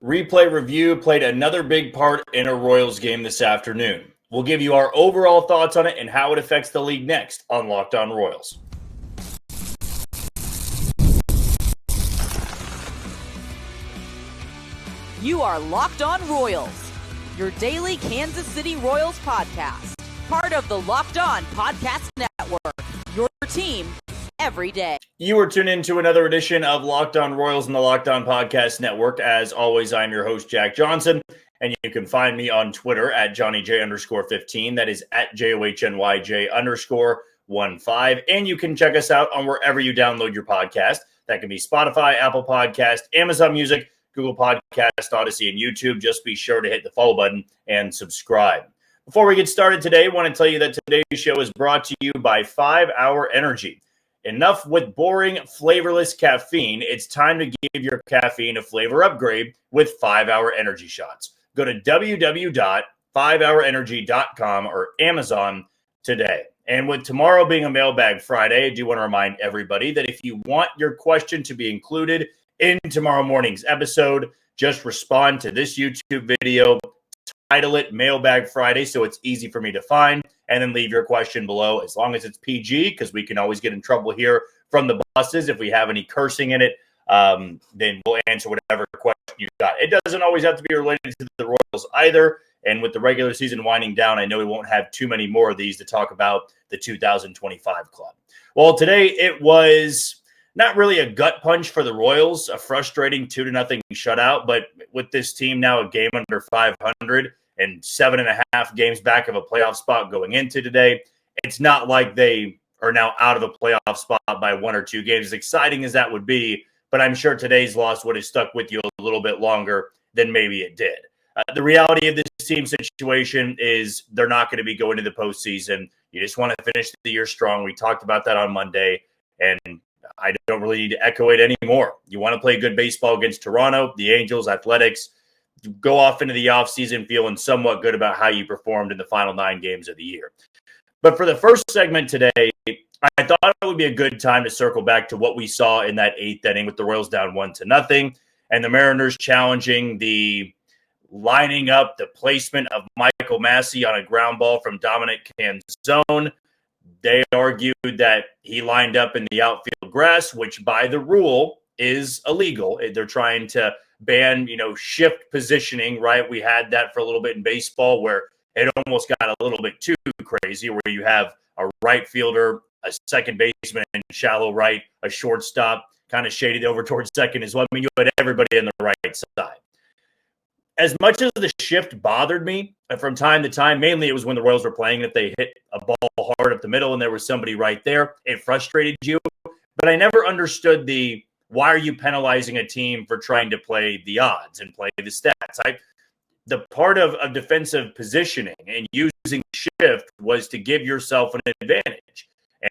Replay Review played another big part in a Royals game this afternoon. We'll give you our overall thoughts on it and how it affects the league next on Locked On Royals. You are Locked On Royals, your daily Kansas City Royals podcast. Part of the Locked On Podcast Network, your team every day. You are tuned into another edition of Locked On Royals in the Locked On Podcast Network. As always, I'm your host, Jack Johnson, and you can find me on Twitter at JohnnyJ_15. That is at JOHNYJ_15. And you can check us out on wherever you download your podcast. That can be Spotify, Apple Podcast, Amazon Music, Google Podcast, Odyssey, and YouTube. Just be sure to hit the follow button and subscribe. Before we get started today, I want to tell you that today's show is brought to you by 5 Hour Energy. Enough with boring, flavorless caffeine. It's time to give your caffeine a flavor upgrade with 5 Hour Energy shots. Go to www.5hourenergy.com or Amazon today. And with tomorrow being a Mailbag Friday, I do want to remind everybody that if you want your question to be included in tomorrow morning's episode, just respond to this YouTube video, title it Mailbag Friday so it's easy for me to find, and then leave your question below as long as it's PG, because we can always get in trouble here from the bosses if we have any cursing in it. Then we'll answer whatever question you got. It doesn't always have to be related to the Royals either. And with the regular season winding down, I know we won't have too many more of these to talk about the 2025 club. Well, today it was not really a gut punch for the Royals, a frustrating 2-0 shutout, but with this team now a game under 500 and 7.5 games back of a playoff spot going into today, it's not like they are now out of the playoff spot by 1 or 2 games, as exciting as that would be, but I'm sure today's loss would have stuck with you a little bit longer than maybe it did. The reality of this team situation is they're not going to be going to the postseason. You just want to finish the year strong. We talked about that on Monday, and I don't really need to echo it anymore. You want to play good baseball against Toronto, the Angels, Athletics, go off into the offseason feeling somewhat good about how you performed in the final 9 games of the year. But for the first segment today, I thought it would be a good time to circle back to what we saw in that 8th inning with the Royals down 1-0 and the Mariners challenging the lining up, the placement of Michael Massey on a ground ball from Dominic Canzone. They argued that he lined up in the outfield grass, which by the rule is illegal. They're trying to ban, shift positioning, right? We had that for a little bit in baseball where it almost got a little bit too crazy, where you have a right fielder, a second baseman in shallow right, a shortstop kind of shaded over towards second as well. I mean, you had everybody on the right side. As much as the shift bothered me from time to time, mainly it was when the Royals were playing. If they hit a ball hard up the middle and there was somebody right there, it frustrated you. But I never understood why are you penalizing a team for trying to play the odds and play the stats? The part of defensive positioning and using shift was to give yourself an advantage.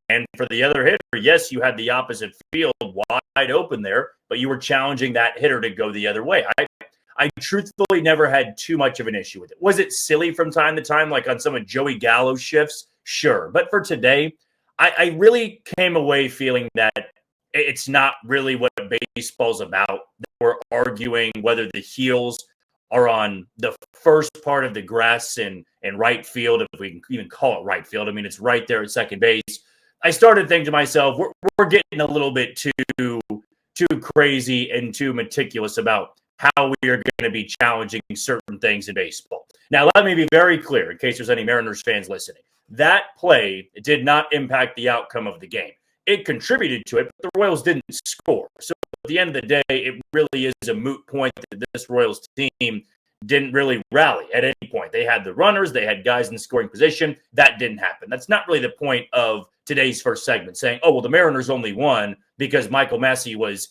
And for the other hitter, yes, you had the opposite field wide open there, but you were challenging that hitter to go the other way. I truthfully never had too much of an issue with it. Was it silly from time to time, like on some of Joey Gallo's shifts? Sure. But for today, I really came away feeling that it's not really what baseball's about. We're arguing whether the heels are on the first part of the grass in right field, if we can even call it right field. I mean, it's right there at second base. I started thinking to myself, we're getting a little bit too crazy and too meticulous about how we are going to be challenging certain things in baseball. Now, let me be very clear in case there's any Mariners fans listening. That play did not impact the outcome of the game. It contributed to it, but the Royals didn't score. So at the end of the day, it really is a moot point that this Royals team didn't really rally at any point. They had the runners, they had guys in scoring position. That didn't happen. That's not really the point of today's first segment, saying, oh, well, the Mariners only won because Michael Massey was,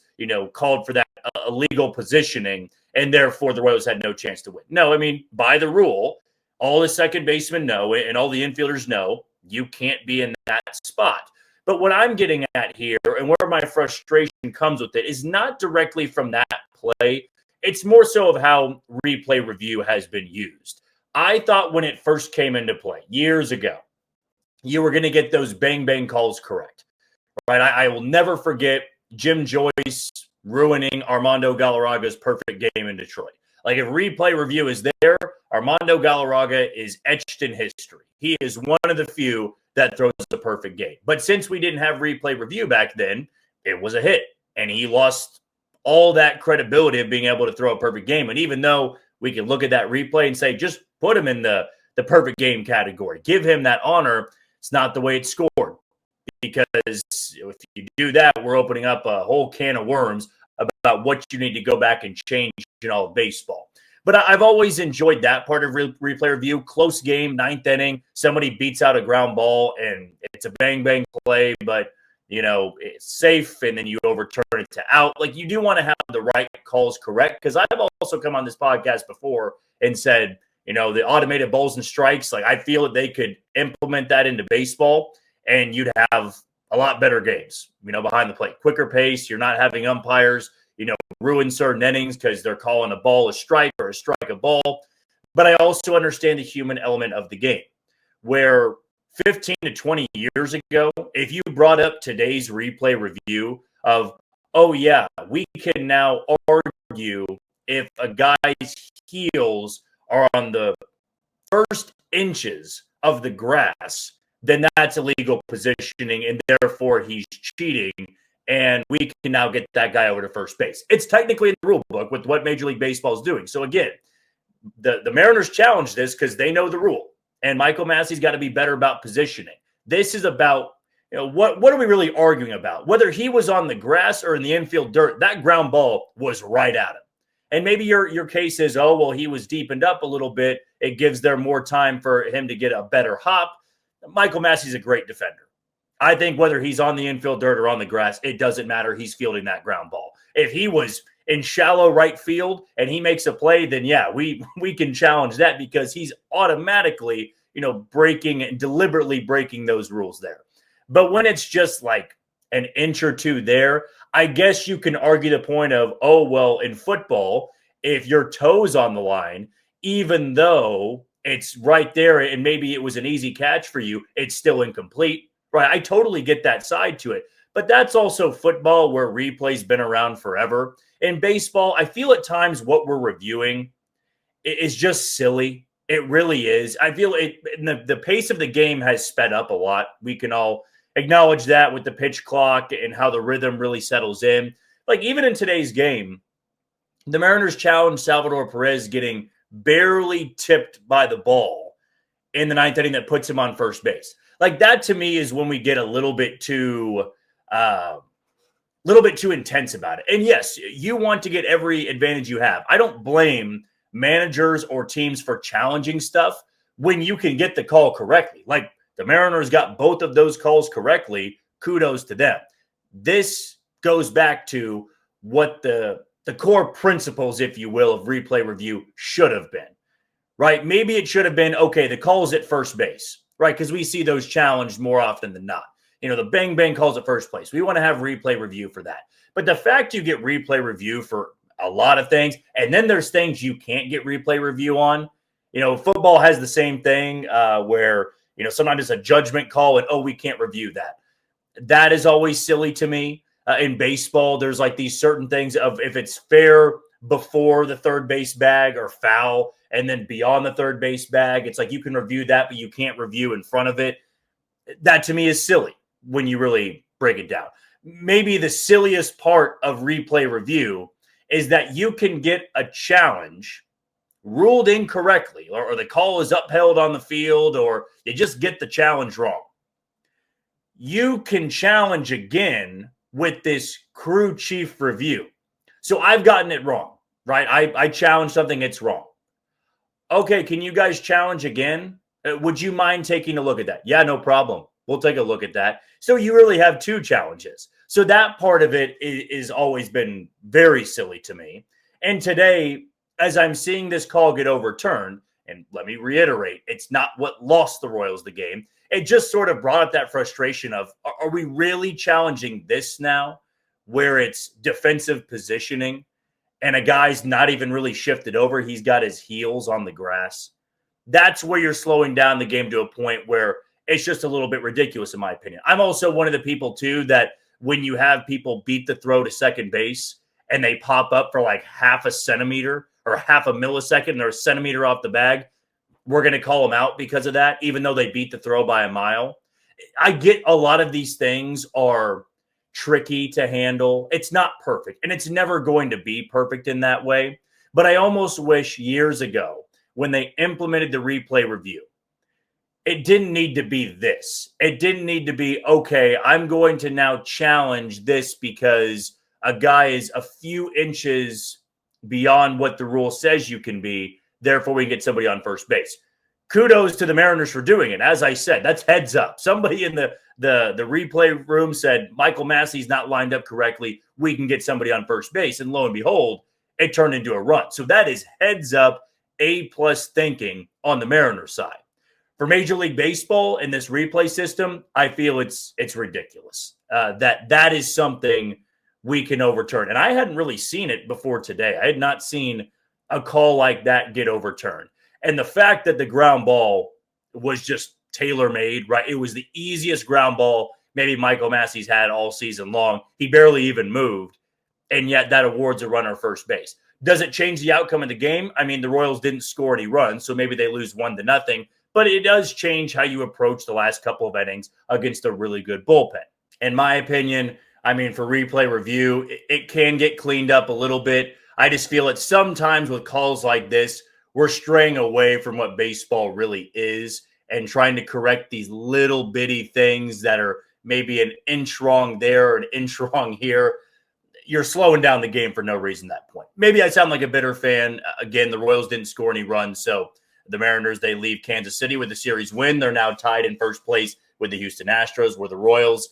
called for that illegal positioning, and therefore the Royals had no chance to win. No, I mean, by the rule, all the second basemen know and all the infielders know you can't be in that spot. But what I'm getting at here and where my frustration comes with it is not directly from that play. It's more so of how replay review has been used. I thought when it first came into play years ago, you were going to get those bang calls correct. Right? I will never forget Jim Joyce ruining Armando Galarraga's perfect game in Detroit. Like if replay review is there, Armando Galarraga is etched in history. He is one of the few that throws a perfect game. But since we didn't have replay review back then, it was a hit. And he lost all that credibility of being able to throw a perfect game. And even though we can look at that replay and say, just put him in the perfect game category, give him that honor, it's not the way it's scored. Because if you do that, we're opening up a whole can of worms about what you need to go back and change in all of baseball. But I've always enjoyed that part of replay review. Close game, ninth inning, somebody beats out a ground ball, and it's a bang-bang play, but, it's safe, and then you overturn it to out. Like, you do want to have the right calls correct, because I've also come on this podcast before and said, the automated balls and strikes, like, I feel that they could implement that into baseball, and you'd have a lot better games, behind the plate. Quicker pace, you're not having umpires, ruin certain innings because they're calling a ball a strike or a strike a ball. But I also understand the human element of the game, where 15 to 20 years ago, if you brought up today's replay review of, oh yeah, we can now argue if a guy's heels are on the first inches of the grass, then that's illegal positioning, and therefore he's cheating, and we can now get that guy over to first base. It's technically in the rule book with what Major League Baseball is doing. So again, the Mariners challenge this because they know the rule, and Michael Massey's got to be better about positioning. This is about, what are we really arguing about? Whether he was on the grass or in the infield dirt, that ground ball was right at him. And maybe your case is, oh, well, he was deepened up a little bit. It gives there more time for him to get a better hop. Michael Massey's a great defender. I think whether he's on the infield dirt or on the grass, it doesn't matter. He's fielding that ground ball. If he was in shallow right field and he makes a play, then yeah, we can challenge that because he's automatically, breaking and deliberately breaking those rules there. But when it's just like an inch or two there, I guess you can argue the point of, oh, well, in football, if your toe's on the line, even though it's right there and maybe it was an easy catch for you, it's still incomplete, right? I totally get that side to it. But that's also football where replay's been around forever. In baseball, I feel at times what we're reviewing is just silly. It really is. I feel the pace of the game has sped up a lot. We can all acknowledge that with the pitch clock and how the rhythm really settles in. Like even in today's game, the Mariners challenged Salvador Perez getting barely tipped by the ball in the ninth inning that puts him on first base. Like that to me is when we get a little bit too intense about it. And yes, you want to get every advantage you have. I don't blame managers or teams for challenging stuff when you can get the call correctly. Like the Mariners got both of those calls correctly. Kudos to them. This goes back to what the core principles, if you will, of replay review should have been, right? Maybe it should have been, okay, the call's at first base, right? Because we see those challenged more often than not. The bang calls at first place. We want to have replay review for that. But the fact you get replay review for a lot of things, and then there's things you can't get replay review on. Football has the same thing where, sometimes it's a judgment call and, oh, we can't review that. That is always silly to me. In baseball, there's like these certain things of if it's fair before the third base bag or foul, and then beyond the third base bag, it's like you can review that, but you can't review in front of it. That to me is silly when you really break it down. Maybe the silliest part of replay review is that you can get a challenge ruled incorrectly, or the call is upheld on the field, or you just get the challenge wrong. You can challenge again with this crew chief review. So I've gotten it wrong, right? I challenged something, it's wrong. Okay, can you guys challenge again? Would you mind taking a look at that? Yeah, no problem. We'll take a look at that. So you really have two challenges. So that part of it is always been very silly to me. And today, as I'm seeing this call get overturned, and let me reiterate, it's not what lost the Royals the game. It just sort of brought up that frustration of, are we really challenging this now where it's defensive positioning and a guy's not even really shifted over? He's got his heels on the grass. That's where you're slowing down the game to a point where it's just a little bit ridiculous, in my opinion. I'm also one of the people, too, that when you have people beat the throw to second base and they pop up for like half a centimeter or half a millisecond, they're a centimeter off the bag, we're going to call them out because of that, even though they beat the throw by a mile. I get a lot of these things are tricky to handle. It's not perfect, and it's never going to be perfect in that way. But I almost wish years ago when they implemented the replay review, it didn't need to be this. It didn't need to be, okay, I'm going to now challenge this because a guy is a few inches beyond what the rule says you can be. Therefore, we get somebody on first base. Kudos to the Mariners for doing it. As I said, that's heads up. Somebody in the replay room said, Michael Massey's not lined up correctly. We can get somebody on first base. And lo and behold, it turned into a run. So that is heads up, A-plus thinking on the Mariners side. For Major League Baseball in this replay system, I feel it's ridiculous. That is something we can overturn. And I hadn't really seen it before today. I had not seen a call like that get overturned. And the fact that the ground ball was just tailor-made, right? It was the easiest ground ball maybe Michael Massey's had all season long. He barely even moved, and yet that awards a runner first base. Does it change the outcome of the game? I mean, the Royals didn't score any runs, so maybe they lose 1-0, but it does change how you approach the last couple of innings against a really good bullpen. In my opinion, I mean, for replay review, it can get cleaned up a little bit. I just feel that sometimes with calls like this, we're straying away from what baseball really is and trying to correct these little bitty things that are maybe an inch wrong there, an inch wrong here. You're slowing down the game for no reason at that point. Maybe I sound like a bitter fan. Again, the Royals didn't score any runs, so the Mariners, they leave Kansas City with the series win. They're now tied in first place with the Houston Astros, where the Royals,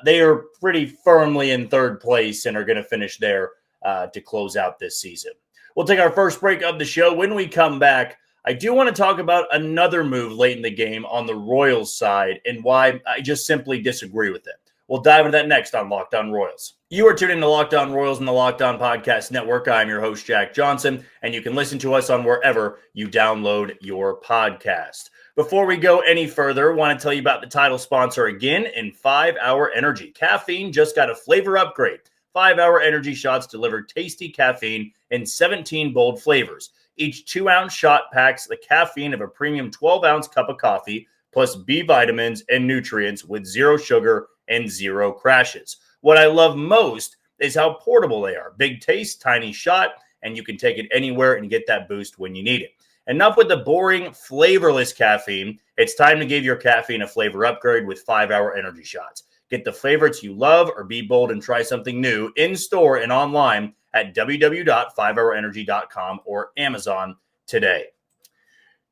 they are pretty firmly in third place and are going to finish there to close out this season. We'll take our first break of the show. When we come back, I do want to talk about another move late in the game on the Royals side and why I just simply disagree with it. We'll dive into that next on Locked On Royals. You are tuned into Locked On Royals and the Locked On Podcast Network. I'm your host, Jack Johnson, and you can listen to us on wherever you download your podcast. Before we go any further, I want to tell you about the title sponsor again in 5-Hour Energy. Caffeine just got a flavor upgrade. 5-Hour Energy shots deliver tasty caffeine in 17 bold flavors. Each 2-ounce shot packs the caffeine of a premium 12-ounce cup of coffee, plus B vitamins and nutrients with zero sugar and zero crashes. What I love most is how portable they are. Big taste, tiny shot, and you can take it anywhere and get that boost when you need it. Enough with the boring, flavorless caffeine. It's time to give your caffeine a flavor upgrade with 5-Hour Energy shots. Get the favorites you love or be bold and try something new in-store and online at www.5hourenergy.com or Amazon today.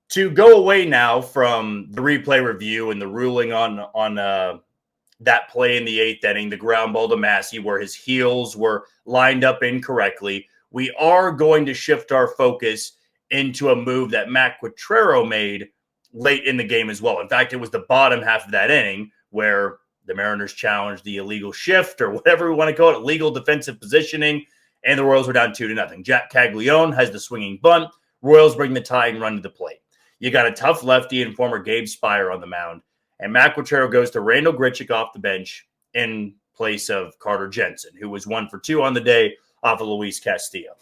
To go away now from the replay review and the ruling on that play in the 8th inning, the ground ball to Massey where his heels were lined up incorrectly, we are going to shift our focus into a move that Matt Quatraro made late in the game as well. In fact, it was the bottom half of that inning where the Mariners challenged the illegal shift or whatever we want to call it, legal defensive positioning, and the Royals were down 2-0. Jack Caglione has the swinging bunt. Royals bring the tying run to the plate. You got a tough lefty and former Gabe Spire on the mound, and Matt Quatraro goes to Randall Grichuk off the bench in place of Carter Jensen, who was 1 for 2 on the day off of Luis Castillo.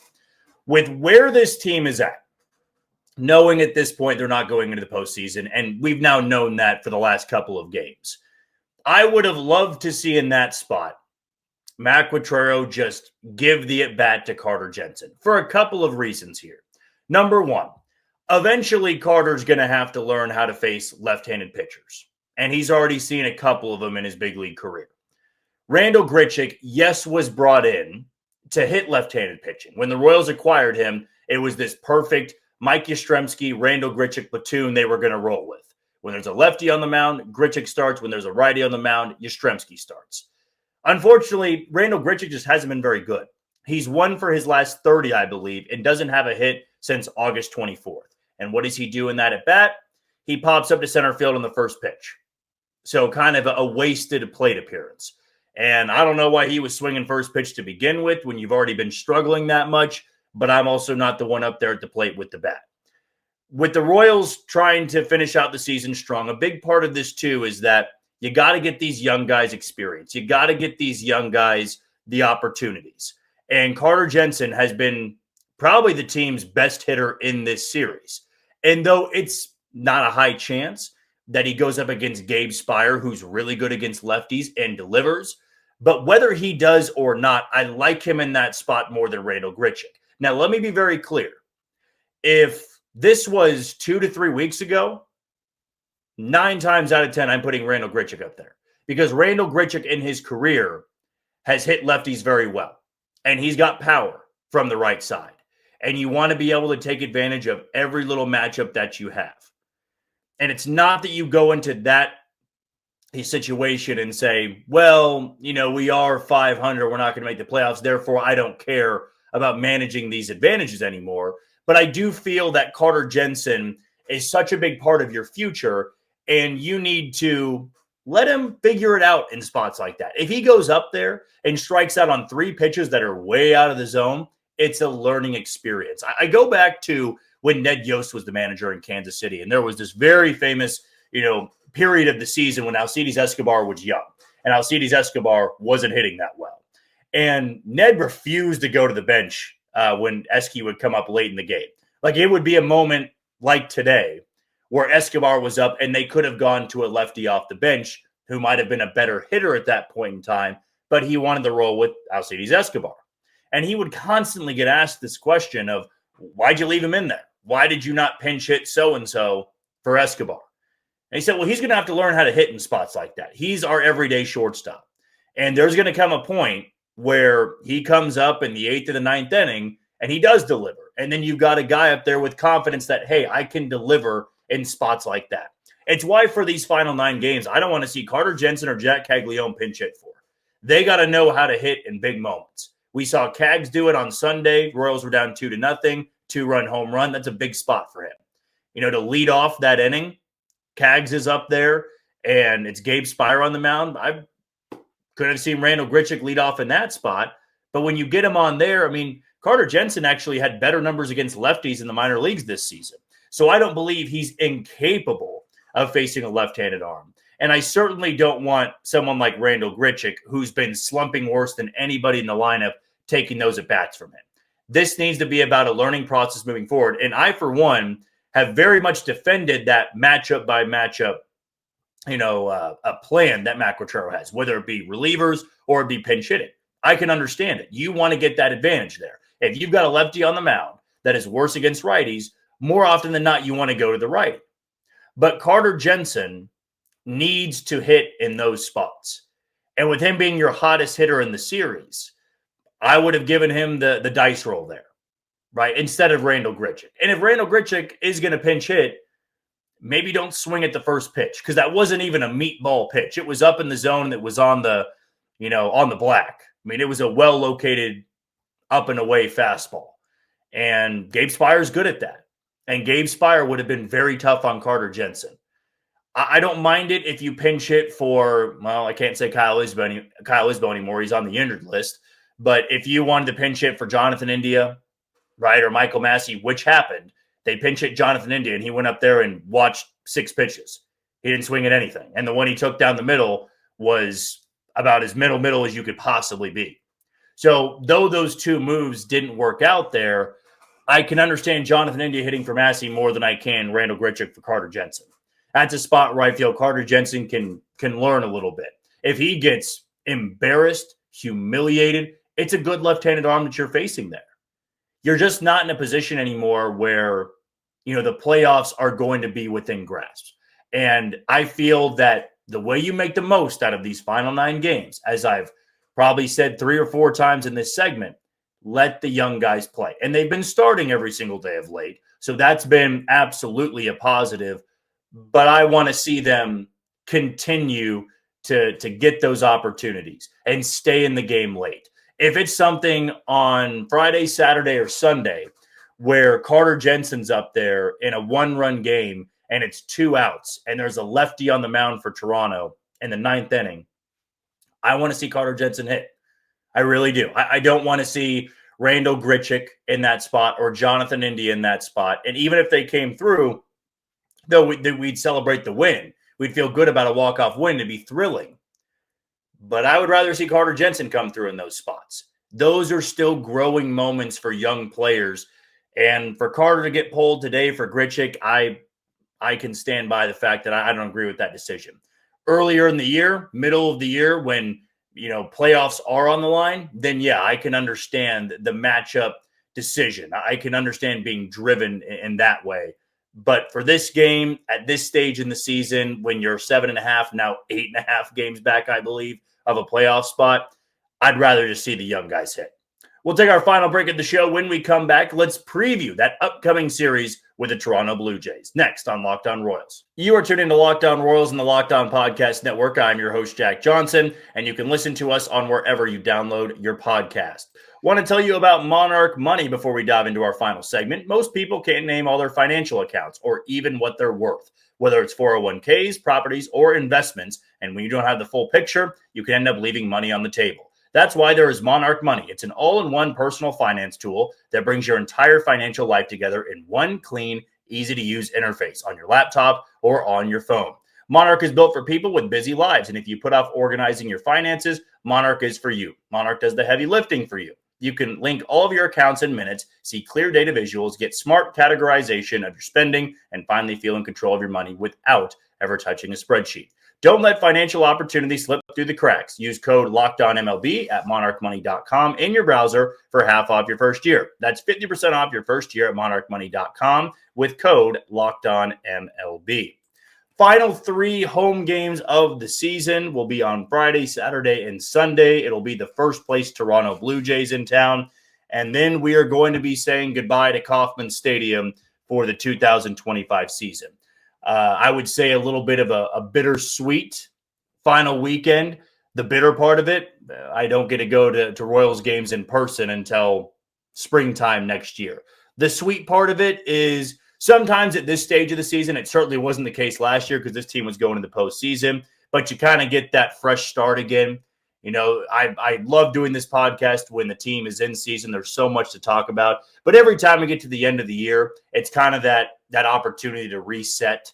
With where this team is at, knowing at this point they're not going into the postseason, and we've now known that for the last couple of games, I would have loved to see in that spot Matt Quatraro just give the at-bat to Carter Jensen for a couple of reasons here. Number one, eventually Carter's going to have to learn how to face left-handed pitchers, and he's already seen a couple of them in his big league career. Randall Grichuk, yes, was brought in to hit left-handed pitching. When the Royals acquired him, it was this perfect Mike Yastrzemski, Randall Grichuk platoon they were going to roll with. When there's a lefty on the mound, Grichuk starts. When there's a righty on the mound, Yastrzemski starts. Unfortunately, Randall Grichuk just hasn't been very good. He's 1 for his last 30, I believe, and doesn't have a hit since August 24th. And what does he do in that at-bat? He pops up to center field on the first pitch. So kind of a wasted plate appearance. And I don't know why he was swinging first pitch to begin with when you've already been struggling that much, but I'm also not the one up there at the plate with the bat. With the Royals trying to finish out the season strong, a big part of this too is that you got to get these young guys experience. You got to get these young guys the opportunities. And Carter Jensen has been probably the team's best hitter in this series. And though it's not a high chance that he goes up against Gabe Spire, who's really good against lefties and delivers, but whether he does or not, I like him in that spot more than Randal Grichuk. Now, let me be very clear. If this was 2 to 3 weeks ago, 9 times out of 10, I'm putting Randal Grichuk up there because Randal Grichuk in his career has hit lefties very well, and he's got power from the right side. And you want to be able to take advantage of every little matchup that you have. And it's not that you go into that situation and say, well, we are 500. We're not going to make the playoffs. Therefore, I don't care about managing these advantages anymore. But I do feel that Carter Jensen is such a big part of your future, and you need to let him figure it out in spots like that. If he goes up there and strikes out on 3 pitches that are way out of the zone, it's a learning experience. I go back to when Ned Yost was the manager in Kansas City, and there was this very famous, period of the season when Alcides Escobar was young, and Alcides Escobar wasn't hitting that well. And Ned refused to go to the bench when Esky would come up late in the game. Like, it would be a moment like today where Escobar was up and they could have gone to a lefty off the bench who might have been a better hitter at that point in time, but he wanted to roll with Alcides Escobar. And he would constantly get asked this question of, why'd you leave him in there? Why did you not pinch hit so-and-so for Escobar? And he said, well, he's going to have to learn how to hit in spots like that. He's our everyday shortstop. And there's going to come a point where he comes up in the 8th or the 9th inning and he does deliver. And then you've got a guy up there with confidence that, hey, I can deliver in spots like that. It's why for these final 9 games, I don't want to see Carter Jensen or Jack Caglione pinch hit for. They got to know how to hit in big moments. We saw Cags do it on Sunday. Royals were down 2-0, 2-run home run. That's a big spot for him. To lead off that inning, Cags is up there, and it's Gabe Spire on the mound. I could have seen Randal Grichuk lead off in that spot. But when you get him on there, Carter Jensen actually had better numbers against lefties in the minor leagues this season. So I don't believe he's incapable of facing a left-handed arm. And I certainly don't want someone like Randal Grichuk, who's been slumping worse than anybody in the lineup, taking those at-bats from him. This needs to be about a learning process moving forward. And I, for one, have very much defended that matchup by matchup, a plan that Matt Quatraro has, whether it be relievers or it be pinch hitting. I can understand it. You want to get that advantage there. If you've got a lefty on the mound that is worse against righties, more often than not, you want to go to the righty. But Carter Jensen needs to hit in those spots. And with him being your hottest hitter in the series, I would have given him the dice roll there, right, instead of Randal Grichuk. And if Randal Grichuk is going to pinch hit, maybe don't swing at the first pitch, because that wasn't even a meatball pitch. It was up in the zone that was on the, on the black. It was a well-located up and away fastball. And Gabe Spire's good at that. And Gabe Spire would have been very tough on Carter Jensen. I don't mind it if you pinch hit for, well, I can't say Kyle Isbell anymore. He's on the injured list. But if you wanted to pinch hit for Jonathan India, right, or Michael Massey, which happened, they pinch hit Jonathan India, and he went up there and watched 6 pitches. He didn't swing at anything. And the one he took down the middle was about as middle as you could possibly be. So though those 2 moves didn't work out there, I can understand Jonathan India hitting for Massey more than I can Randal Grichuk for Carter Jensen. That's a spot where I feel Carter Jensen can learn a little bit. If he gets embarrassed, humiliated, it's a good left-handed arm that you're facing there. You're just not in a position anymore where, the playoffs are going to be within grasp. And I feel that the way you make the most out of these final 9 games, as I've probably said 3 or 4 times in this segment, let the young guys play. And they've been starting every single day of late. So that's been absolutely a positive. But I want to see them continue to get those opportunities and stay in the game late. If it's something on Friday, Saturday, or Sunday where Carter Jensen's up there in a 1-run game and it's 2 outs and there's a lefty on the mound for Toronto in the 9th inning, I want to see Carter Jensen hit. I really do. I don't want to see Randal Grichuk in that spot or Jonathan India in that spot. And even if they came through, though we'd celebrate the win. We'd feel good about a walk-off win. It'd be thrilling. But I would rather see Carter Jensen come through in those spots. those are still growing moments for young players. And for Carter to get pulled today for Grichuk, I can stand by the fact that I don't agree with that decision. Earlier in the year, middle of the year, when playoffs are on the line, then yeah, I can understand the matchup decision. I can understand being driven in that way. But for this game, at this stage in the season, when you're 7.5, now 8.5 games back, I believe, of a playoff spot, I'd rather just see the young guys hit. We'll take our final break of the show. When we come back, let's preview that upcoming series with the Toronto Blue Jays. Next on Locked On Royals. You are tuned into Locked On Royals and the Locked On Podcast Network. I'm your host, Jack Johnson, and you can listen to us on wherever you download your podcast. Want to tell you about Monarch Money before we dive into our final segment. Most people can't name all their financial accounts or even what they're worth, whether it's 401ks, properties, or investments. And when you don't have the full picture, you can end up leaving money on the table. That's why there is Monarch Money. It's an all-in-one personal finance tool that brings your entire financial life together in one clean, easy-to-use interface on your laptop or on your phone. Monarch is built for people with busy lives, and if you put off organizing your finances, Monarch is for you. Monarch does the heavy lifting for you. You can link all of your accounts in minutes, see clear data visuals, get smart categorization of your spending, and finally feel in control of your money without ever touching a spreadsheet. Don't let financial opportunities slip through the cracks. Use code LOCKEDONMLB at monarchmoney.com in your browser for half off your first year. That's 50% off your first year at monarchmoney.com with code LOCKEDONMLB. Final 3 home games of the season will be on Friday, Saturday, and Sunday. It'll be the first place Toronto Blue Jays in town. And then we are going to be saying goodbye to Kauffman Stadium for the 2025 season. I would say a little bit of a bittersweet final weekend. The bitter part of it, I don't get to go to Royals games in person until springtime next year. The sweet part of it is sometimes at this stage of the season, it certainly wasn't the case last year because this team was going to the postseason, but you kind of get that fresh start again. I love doing this podcast when the team is in season. There's so much to talk about. But every time we get to the end of the year, it's kind of that opportunity to reset.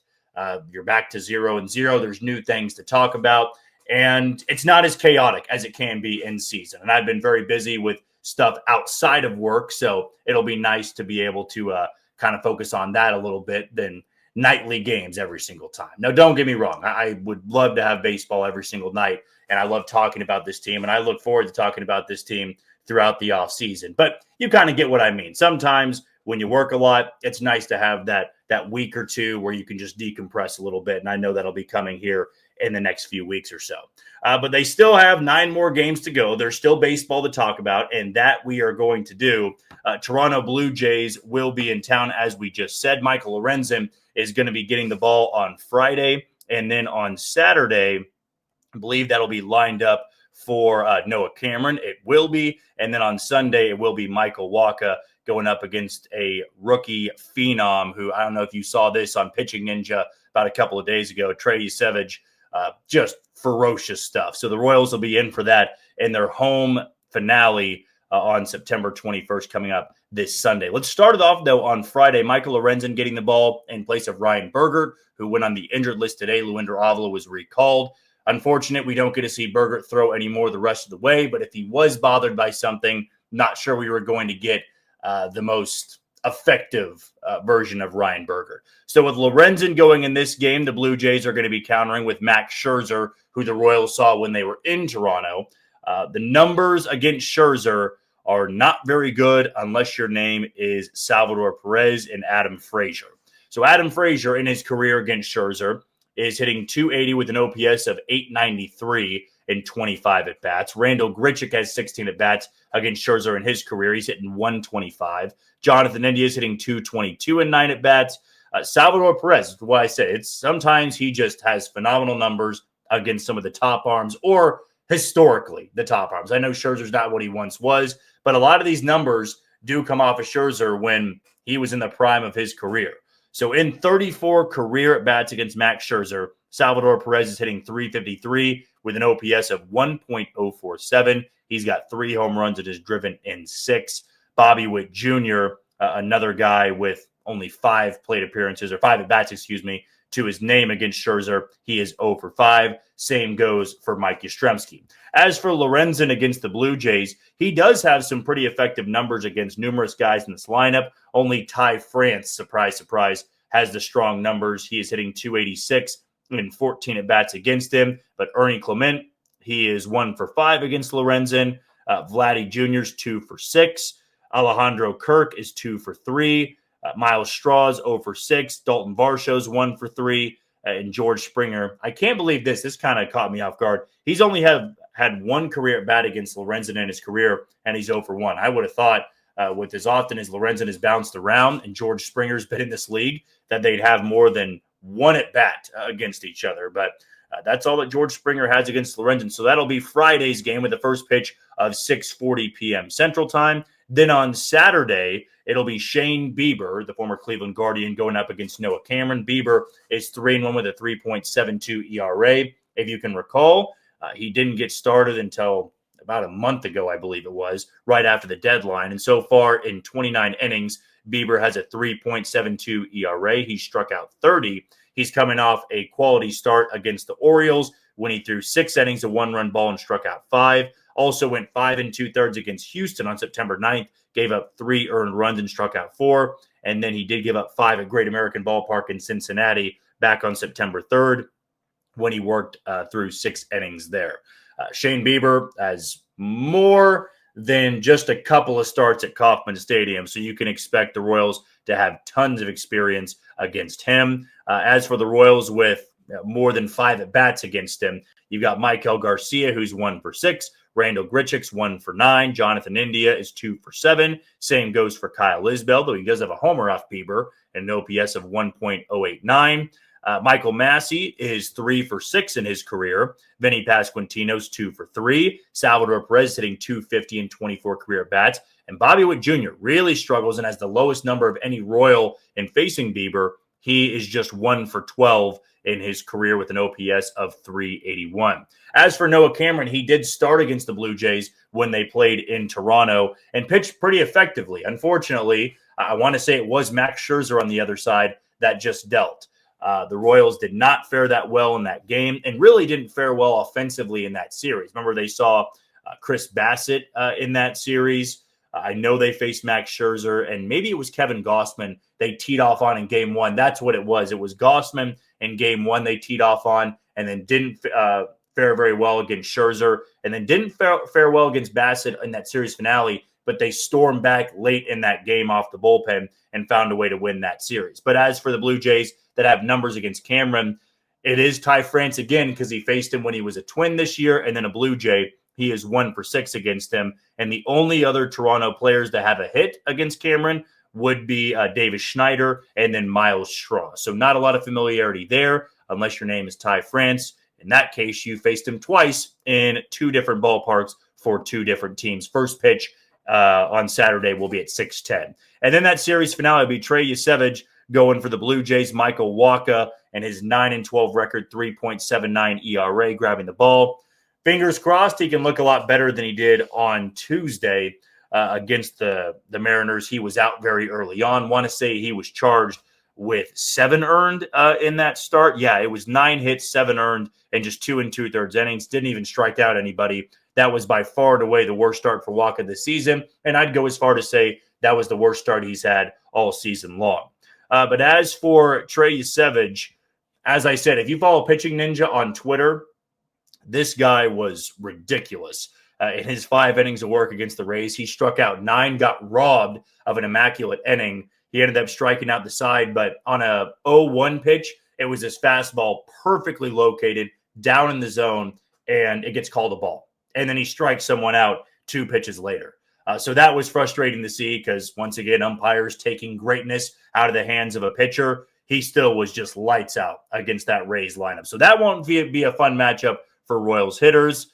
You're back to 0-0. There's new things to talk about. And it's not as chaotic as it can be in season. And I've been very busy with stuff outside of work. So it'll be nice to be able to kind of focus on that a little bit than nightly games every single time. Now, don't get me wrong. I would love to have baseball every single night. And I love talking about this team. And I look forward to talking about this team throughout the offseason. But you kind of get what I mean. Sometimes when you work a lot, it's nice to have that week or two where you can just decompress a little bit. And I know that'll be coming here in the next few weeks or so. But they still have 9 more games to go. There's still baseball to talk about, and that we are going to do. Toronto Blue Jays will be in town, as we just said. Michael Lorenzen is going to be getting the ball on Friday. And then on Saturday, I believe that'll be lined up for Noah Cameron. It will be. And then on Sunday, it will be Michael Wacha going up against a rookie phenom who, I don't know if you saw this on Pitching Ninja about a couple of days ago, Trey Savage, just ferocious stuff. So the Royals will be in for that in their home finale on September 21st coming up this Sunday. Let's start it off, though, on Friday. Michael Lorenzen getting the ball in place of Ryan Bergert, who went on the injured list today. Luinder Avila was recalled. Unfortunate, we don't get to see Bergert throw anymore the rest of the way, but if he was bothered by something, not sure we were going to get the most effective version of Ryan Bergert. So with Lorenzen going in this game, the Blue Jays are going to be countering with Max Scherzer, who the Royals saw when they were in Toronto. The numbers against Scherzer are not very good unless your name is Salvador Perez and Adam Frazier. So Adam Frazier in his career against Scherzer is hitting .280 with an OPS of .893 in 25 at-bats. Randall Grichuk has 16 at-bats against Scherzer in his career. He's hitting .125. Jonathan India is hitting .222 in 9 at-bats. Salvador Perez, is what I say. It's sometimes he just has phenomenal numbers against some of the top arms, or historically the top arms. I know Scherzer's not what he once was, but a lot of these numbers do come off of Scherzer when he was in the prime of his career. So in 34 career at-bats against Max Scherzer, Salvador Perez is hitting .353 with an OPS of 1.047. He's got 3 home runs and is driven in 6. Bobby Witt Jr., another guy with only 5 plate appearances, or 5 at-bats, to his name against Scherzer. He is 0 for 5. Same goes for Mike Yastrzemski. As for Lorenzen against the Blue Jays, he does have some pretty effective numbers against numerous guys in this lineup. Only Ty France, surprise, surprise, has the strong numbers. He is hitting 286 in 14 at-bats against him. But Ernie Clement, he is 1 for 5 against Lorenzen. Vladdy Jr. is 2 for 6. Alejandro Kirk is 2 for 3. Miles Straw's 0 for 6. Dalton Varsho's 1 for 3. And George Springer. I can't believe this. This kind of caught me off guard. He's only had one career at bat against Lorenzen in his career, and he's 0 for 1. I would have thought with as often as Lorenzen has bounced around and George Springer's been in this league that they'd have more than one at bat against each other. But that's all that George Springer has against Lorenzen. So that'll be Friday's game with the first pitch of 6:40 p.m. Central Time. Then on Saturday, it'll be Shane Bieber, the former Cleveland Guardian, going up against Noah Cameron. Bieber is 3-1 with a 3.72 ERA. If you can recall, he didn't get started until about a month ago, I believe it was, right after the deadline. And so far in 29 innings, Bieber has a 3.72 ERA. He struck out 30. He's coming off a quality start against the Orioles when he threw 6 innings, a 1-run ball, and struck out 5. Also went 5 2/3 against Houston on September 9th, gave up 3 earned runs and struck out 4. And then he did give up 5 at Great American Ballpark in Cincinnati back on September 3rd when he worked through 6 innings there. Shane Bieber has more than just a couple of starts at Kauffman Stadium, so you can expect the Royals to have tons of experience against him. As for the Royals with more than 5 at-bats against him, you've got Michael Garcia, who's 1 for 6. Randall Grichuk's 1 for 9. Jonathan India is 2 for 7. Same goes for Kyle Isbell, though he does have a homer off Bieber and an OPS of 1.089. Michael Massey is 3 for 6 in his career. Vinny Pasquantino's 2 for 3. Salvador Perez hitting 250 in 24 career bats. And Bobby Witt Jr. really struggles and has the lowest number of any Royal in facing Bieber. He is just 1 for 12 in his career with an OPS of 381. As for Noah Cameron, he did start against the Blue Jays when they played in Toronto and pitched pretty effectively. Unfortunately, I want to say it was Max Scherzer on the other side that just dealt. The Royals did not fare that well in that game and really didn't fare well offensively in that series. Remember, they saw Chris Bassett in that series. I know they faced Max Scherzer, and maybe it was Kevin Gausman they teed off on in Game 1. That's what it was. It was Gausman in Game 1 they teed off on and then didn't fare very well against Scherzer and then didn't fare well against Bassett in that series finale, but they stormed back late in that game off the bullpen and found a way to win that series. But as for the Blue Jays that have numbers against Cameron, it is Ty France again because he faced him when he was a Twin this year and then a Blue Jay. He is 1 for 6 against him. And the only other Toronto players that have a hit against Cameron would be Davis Schneider and then Miles Straw. So not a lot of familiarity there unless your name is Ty France. In that case, you faced him twice in 2 different ballparks for 2 different teams. First pitch on Saturday will be at 6:10. And then that series finale will be Trey Yesevich going for the Blue Jays, Michael Wacha, and his 9-12 record, 3.79 ERA, grabbing the ball. Fingers crossed he can look a lot better than he did on Tuesday against the Mariners. He was out very early on. Want to say he was charged with 7 earned in that start. Yeah, it was 9 hits, 7 earned, and just 2 2/3 innings. Didn't even strike out anybody. That was by far and away the worst start for Wacha this season, and I'd go as far to say that was the worst start he's had all season long. But as for Trey Yesevich, as I said, if you follow Pitching Ninja on Twitter, this guy was ridiculous. In his 5 innings of work against the Rays, he struck out 9, got robbed of an immaculate inning. He ended up striking out the side, but on a 0-1 pitch, it was his fastball perfectly located down in the zone, and it gets called a ball. And then he strikes someone out 2 pitches later. So that was frustrating to see because, once again, umpires taking greatness out of the hands of a pitcher. He still was just lights out against that Rays lineup. So that won't be a fun matchup for Royals hitters.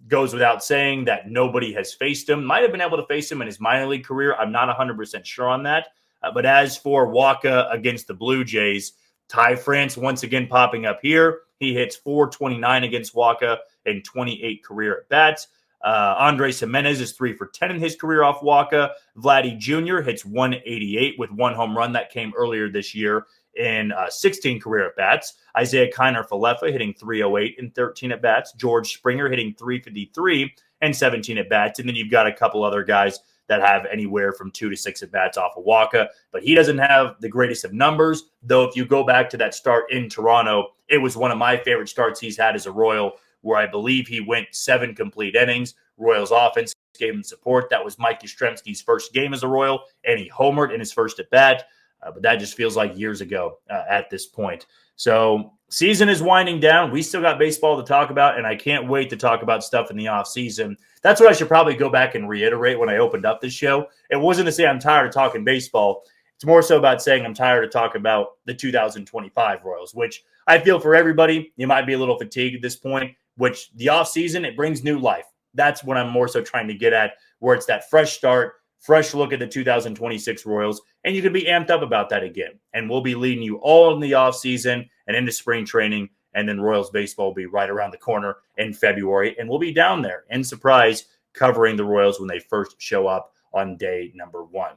Goes without saying that nobody has faced him. Might have been able to face him in his minor league career. I'm not 100% sure on that. But as for Wacha against the Blue Jays, Ty France once again popping up here. He hits .429 against Wacha in 28 career at-bats. Andres Jimenez is 3 for 10 in his career off Wacha. Vladdy Jr. hits .188 with 1 home run that came earlier this year in 16 career at-bats. Isaiah Kiner-Falefa hitting 308 in 13 at-bats. George Springer hitting 353 and 17 at-bats. And then you've got a couple other guys that have anywhere from 2 to 6 at-bats off of Waka. But he doesn't have the greatest of numbers, though if you go back to that start in Toronto, it was one of my favorite starts he's had as a Royal, where I believe he went 7 complete innings. Royals offense gave him support. That was Mike Yastrzemski's first game as a Royal, and he homered in his first at-bat. But that just feels like years ago at this point. So season is winding down. We still got baseball to talk about, and I can't wait to talk about stuff in the offseason. That's what I should probably go back and reiterate when I opened up this show. It wasn't to say I'm tired of talking baseball. It's more so about saying I'm tired of talking about the 2025 Royals, which I feel for everybody, you might be a little fatigued at this point, which the offseason, it brings new life. That's what I'm more so trying to get at, where it's that fresh start, fresh look at the 2026 Royals, and you can be amped up about that again. And we'll be leading you all in the offseason and into spring training, and then Royals baseball will be right around the corner in February, and we'll be down there in Surprise covering the Royals when they first show up on day number 1.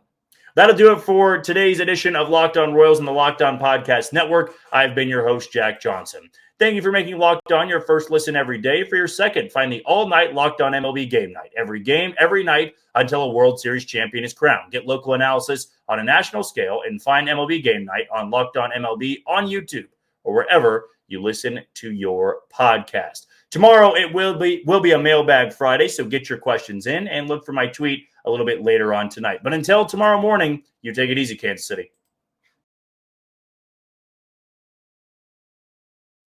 That'll do it for today's edition of Locked On Royals and the Locked On Podcast Network. I've been your host, Jack Johnson. Thank you for making Locked On your first listen every day. For your second, find the all-night Locked On MLB Game Night. Every game, every night, until a World Series champion is crowned. Get local analysis on a national scale and find MLB Game Night on Locked On MLB on YouTube or wherever you listen to your podcast. Tomorrow, it will be a Mailbag Friday, so get your questions in and look for my tweet a little bit later on tonight. But until tomorrow morning, you take it easy, Kansas City.